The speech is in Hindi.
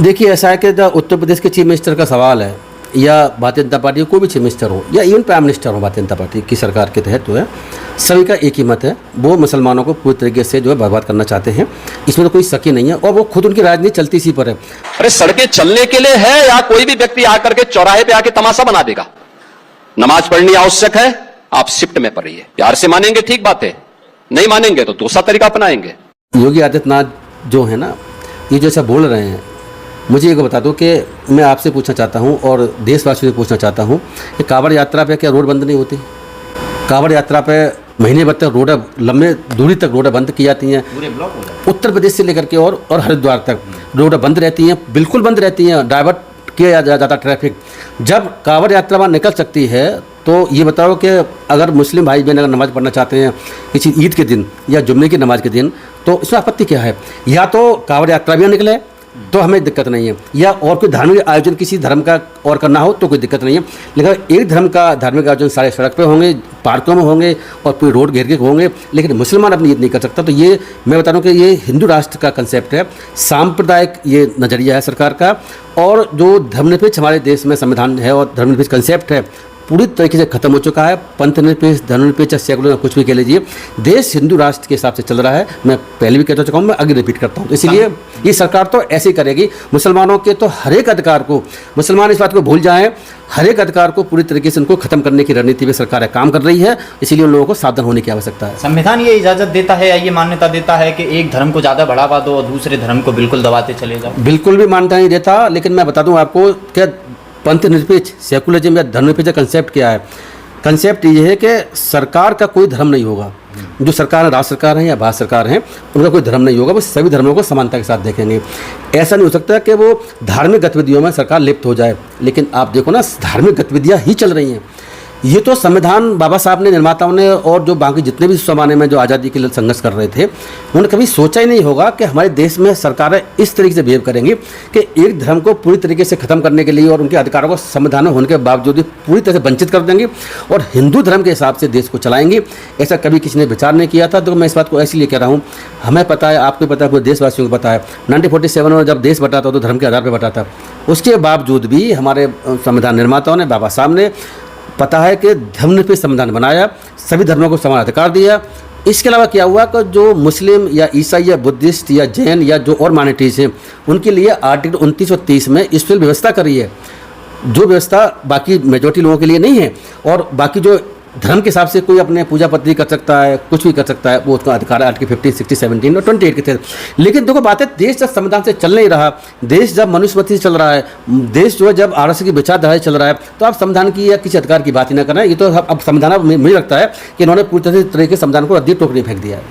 देखिए, ऐसा है कि जब उत्तर प्रदेश के चीफ मिनिस्टर का सवाल है या भारतीय जनता पार्टी कोई भी चीफ मिनिस्टर हो या इवन प्राइम मिनिस्टर हो भारतीय जनता पार्टी की सरकार के तहत जो है, सभी का एक ही मत है, वो मुसलमानों को पूरी तरीके से जो है बर्बाद करना चाहते हैं। इसमें तो कोई शक ही नहीं है और वो खुद उनकी राजनीति चलती इसी पर है। अरे सड़कें चलने के लिए है या कोई भी व्यक्ति आकर के चौराहे पे आके तमाशा बना देगा? नमाज पढ़नी आवश्यक है, आप शिफ्ट में पढ़िए। प्यार से मानेंगे ठीक बात है, नहीं मानेंगे तो दूसरा तरीका अपनाएंगे। योगी आदित्यनाथ जो है ना, ये जैसा बोल रहे हैं, मुझे एक बता दो कि मैं आपसे पूछना चाहता हूँ और देशवासियों से पूछना चाहता हूँ कि कांवड़ यात्रा पे क्या रोड बंद नहीं होती? कांवड़ यात्रा पे महीने भर तक रोड, लंबे दूरी तक रोड बंद की जाती हैं। पूरे ब्लॉक हो जाते उत्तर प्रदेश से लेकर के और हरिद्वार तक रोड बंद रहती हैं, बिल्कुल बंद रहती हैं, डाइवर्ट किया जाता ट्रैफिक। जब कांवड़ यात्रा वहाँ निकल सकती है तो ये बताओ कि अगर मुस्लिम भाई बहन अगर नमाज़ पढ़ना चाहते हैं किसी ईद के दिन या जुम्मे की नमाज के दिन, तो इसमें आपत्ति क्या है? या तो कांवड़ यात्रा भी निकले तो हमें दिक्कत नहीं है, या और कोई धार्मिक आयोजन किसी धर्म का और करना हो तो कोई दिक्कत नहीं है। लेकिन एक धर्म का धार्मिक आयोजन सारे सड़क पे होंगे, पार्कों में होंगे और पूरे रोड घेर के होंगे, लेकिन मुसलमान अपनी ईद नहीं कर सकता। तो ये मैं बता रहा हूँ कि ये हिंदू राष्ट्र का कंसेप्ट है, सांप्रदायिक ये नज़रिया है सरकार का। और जो धर्मनिरपेक्ष हमारे देश में संविधान है और धर्मनिरपेक्ष कंसेप्ट है, पूरी तरीके से खत्म हो चुका है। पंथ निरपेक्ष, धर्मनिरपेक्ष, सेकुलर, कुछ भी कह लीजिए, देश हिंदू राष्ट्र के हिसाब से चल रहा है। मैं पहले भी कह चुका हूँ, मैं आगे रिपीट करता हूँ। इसलिए ये सरकार तो ऐसे ही करेगी। मुसलमानों के तो हर एक अधिकार को, मुसलमान इस बात को भूल जाएं, हर एक अधिकार को पूरी तरीके से उनको खत्म करने की रणनीति में सरकार काम कर रही है। इसीलिए उन लोगों को सावधान होने की आवश्यकता है। संविधान ये इजाजत देता है या ये मान्यता देता है कि एक धर्म को ज़्यादा बढ़ावा दो और दूसरे धर्म को बिल्कुल दबाते चले जाओ? बिल्कुल भी मान्यता नहीं देता, लेकिन मैं बता दूं आपको क्या पंथ निरपेक्ष, सेकुलरिज्म या धर्मनिरपेक्ष का कंसेप्ट क्या है। कंसेप्ट ये है कि सरकार का कोई धर्म नहीं होगा। जो सरकार है, राज्य सरकार है या भारत सरकार है, उनका कोई धर्म नहीं होगा। वो सभी धर्मों को समानता के साथ देखेंगे। ऐसा नहीं हो सकता कि वो धार्मिक गतिविधियों में सरकार लिप्त हो जाए। लेकिन आप देखो ना, धार्मिक गतिविधियाँ ही चल रही हैं। ये तो संविधान बाबा साहब ने, निर्माताओं ने और जो बाकी जितने भी जमाने में जो आज़ादी के लिए संघर्ष कर रहे थे, उन्होंने कभी सोचा ही नहीं होगा कि हमारे देश में सरकारें इस तरीके से बिहेव करेंगी कि एक धर्म को पूरी तरीके से ख़त्म करने के लिए और उनके अधिकारों को संविधान में होने के बावजूद भी पूरी तरह से वंचित कर देंगी और हिंदू धर्म के हिसाब से देश को चलाएंगी। ऐसा कभी किसी ने विचार नहीं किया था। तो मैं इस बात को इसलिए कह रहा हूँ, हमें पता है, आपको पता है, पूरे देशवासियों को पता है, 1947 में जब देश बटा था तो धर्म के आधार पर बटा था। उसके बावजूद भी हमारे संविधान निर्माताओं ने, बाबा साहब ने, पता है कि धर्मनिरपेक्ष संविधान बनाया, सभी धर्मों को समान अधिकार दिया। इसके अलावा क्या हुआ कि जो मुस्लिम या ईसाई या बुद्धिस्ट या जैन या जो और माइनॉरिटीज़ हैं, उनके लिए आर्टिकल 29 और 30 में स्पेशल व्यवस्था करी है, जो व्यवस्था बाकी मेजॉरिटी लोगों के लिए नहीं है। और बाकी जो धर्म के हिसाब से कोई अपने पूजा पद्धति कर सकता है, कुछ भी कर सकता है, वो उसका अधिकार है आर्टिकल 15, 16, 17 और 28 के तहत। लेकिन देखो बात है, देश जब संविधान से चल नहीं रहा, देश जब मनुस्मृति से चल रहा है, देश जो है जब RSS की विचारधारा चल रहा है, तो आप संविधान की या किसी अधिकार की बात ही ना करना। ये तो अब संविधान मुझे लगता है कि इन्होंने पूरी तरह से संविधान को रद्दी टोकरी फेंक दिया है।